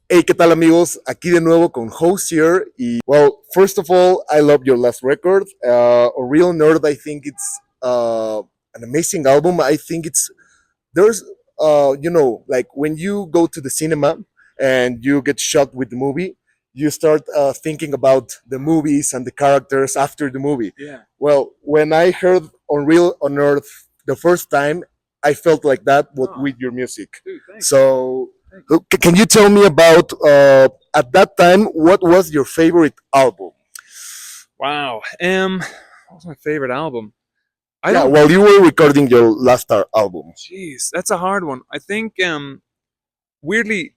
Hey, ¿qué tal amigos? Aquí de nuevo con Hozier. Well, first of all, I love your last record. A Real Nerd, I think it's an amazing album. I think there's, like when you go to the cinema and you get shocked with the movie, you start thinking about the movies and the characters after the movie. Yeah. Well, when I heard Unreal on Earth the first time, I felt like that, but Oh, with your music. dude, thanks. So Thank you. can you tell me about at that time what was your favorite album? Wow. What was my favorite album? I Yeah, don't. while you were recording your last album. Jeez, that's a hard one. I think weirdly,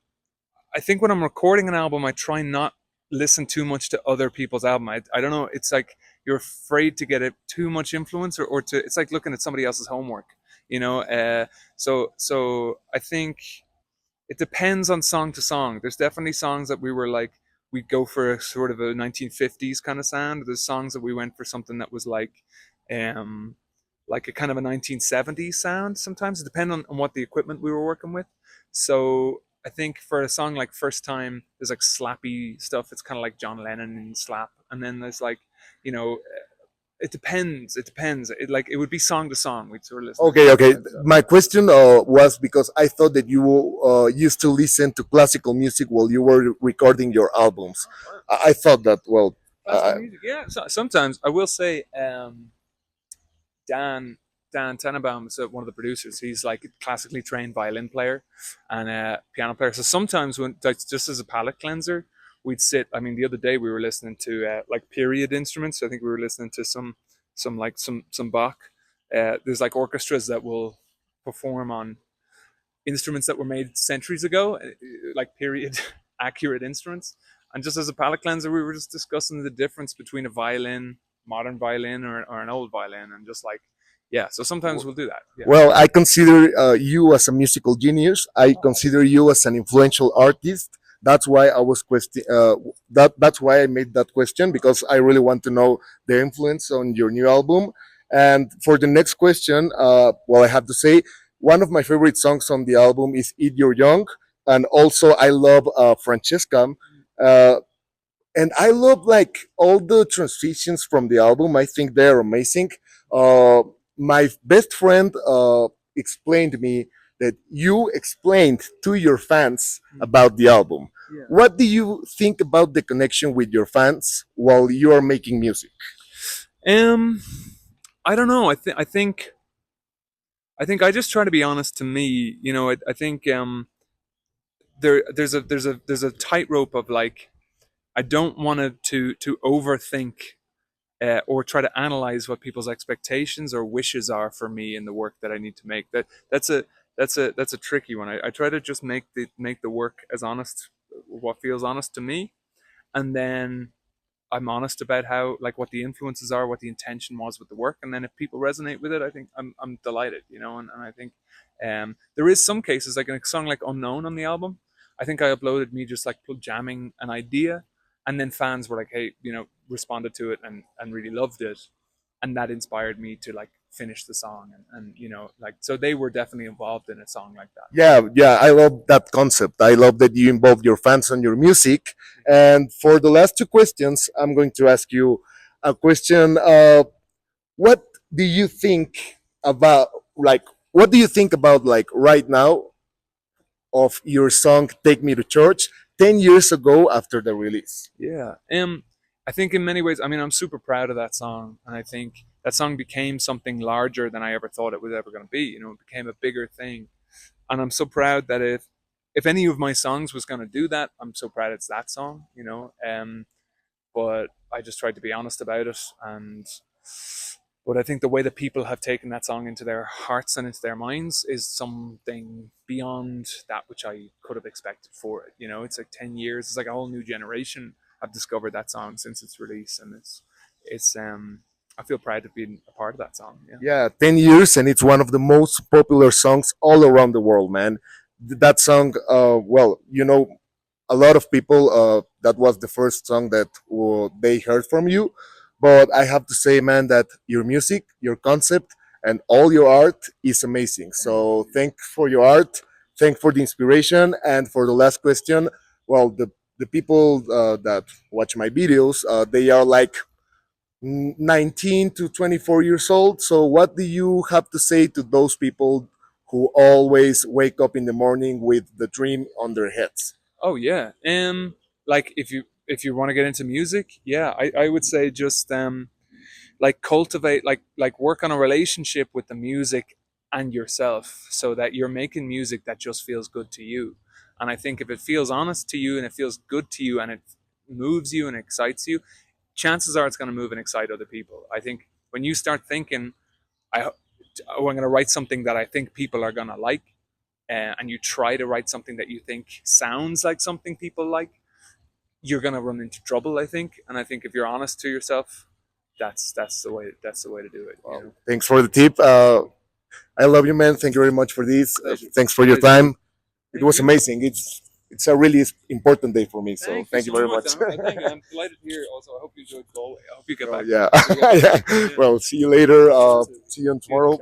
I think when I'm recording an album, I try not listen too much to other people's album. I don't know. It's like you're afraid to get it too much influence, or to. It's like looking at somebody else's homework. You know. So I think it depends on song to song. There's definitely songs that we were like we go for a sort of a 1950s kind of sound. There's songs that we went for something that was um, like a kind of a 1970s sound. Sometimes it depends on what the equipment we were working with. So I think for a song like First Time, there's like slappy stuff. It's kind of like John Lennon and slap, and then there's like you know it depends. It depends. It would be song to song. We'd sort of listen to Okay, different okay. types of. My question was because I thought that you used to listen to classical music while you were recording your albums. Oh, I thought that. Well, classical music, yeah. Sometimes I will say, Dan Dan Tenenbaum is one of the producers. He's like a classically trained violin player and piano player. So sometimes when like, just as a palate cleanser, we'd sit. I mean, the other day we were listening to like period instruments. I think we were listening to some Bach. There's like orchestras that will perform on instruments that were made centuries ago, like period accurate instruments. And just as a palate cleanser, we were just discussing the difference between a violin, modern violin, or an old violin, and just like, yeah. So sometimes we'll do that. Yeah. well, I consider you as a musical genius. I consider you as an influential artist. That's why I was That's why I made that question because I really want to know the influence on your new album. And for the next question, well, I have to say one of my favorite songs on the album is "Eat Your Young," and also I love Francesca. Uh, and I love like all the transitions from the album. I think they're amazing. Uh, my best friend explained me that you explained to your fans about the album. Yeah. What do you think about the connection with your fans while you are making music? Um, I don't know. I think I just try to be honest to me. I think there's a tightrope of like I don't want to overthink or try to analyze what people's expectations or wishes are for me in the work that I need to make. That's a tricky one. I try to just make the work as honest, what feels honest to me, and then I'm honest about how like what the influences are, what the intention was with the work, and then if people resonate with it, I think I'm delighted, and I think there is some cases like in a song like Unknown on the album. I think I uploaded me just like jamming an idea, and then fans were like, hey, responded to it and really loved it, and that inspired me to like finish the song and like so they were definitely involved in a song like that. Yeah, yeah, I love that concept. I love that you involve your fans on your music. And for the last two questions, I'm going to ask you a question. What do you think about like what do you think about like right now of your song "Take Me to Church" 10 years ago after the release? Yeah. I think in many ways, I mean, I'm super proud of that song, and I think that song became something larger than I ever thought it was ever going to be. It became a bigger thing, and I'm so proud that if any of my songs was going to do that, I'm so proud it's that song. But I just tried to be honest about it, and but I think the way that people have taken that song into their hearts and into their minds is something beyond that which I could have expected for it. It's like 10 years. It's like a whole new generation have discovered that song since its release, and it's. I feel proud of being a part of that song. Yeah. Yeah, 10 years, and it's one of the most popular songs all around the world, man. That song, well, a lot of people, that was the first song that they heard from you. But I have to say, man, that your music, your concept, and all your art is amazing. So thank for your art, thank for the inspiration, and for the last question, well, the people that watch my videos, they are like 19 to 24 years old. So what do you have to say to those people who always wake up in the morning with the dream on their heads? Oh yeah. Like if you want to get into music, yeah, I would say just like cultivate like work on a relationship with the music and yourself so that you're making music that just feels good to you. And I think if it feels honest to you and it feels good to you and it moves you and excites you, chances are it's going to move and excite other people. I think when you start thinking, I, I'm going to write something that I think people are going to like, and you try to write something that you think sounds like something people like, you're going to run into trouble. I think, and I think if you're honest to yourself, that's the way to do it. You know? Thanks for the tip. I love you, man. Thank you very much for this. Pleasure. Thanks for your Pleasure. time. It Thank was you. amazing. It's a really important day for me. So thank you so very much. Thank you. I'm delighted here. Also, I hope you enjoyed Galway. I hope you get Oh, back. yeah. So you get back. Yeah. Well, see you later. See you See you. tomorrow.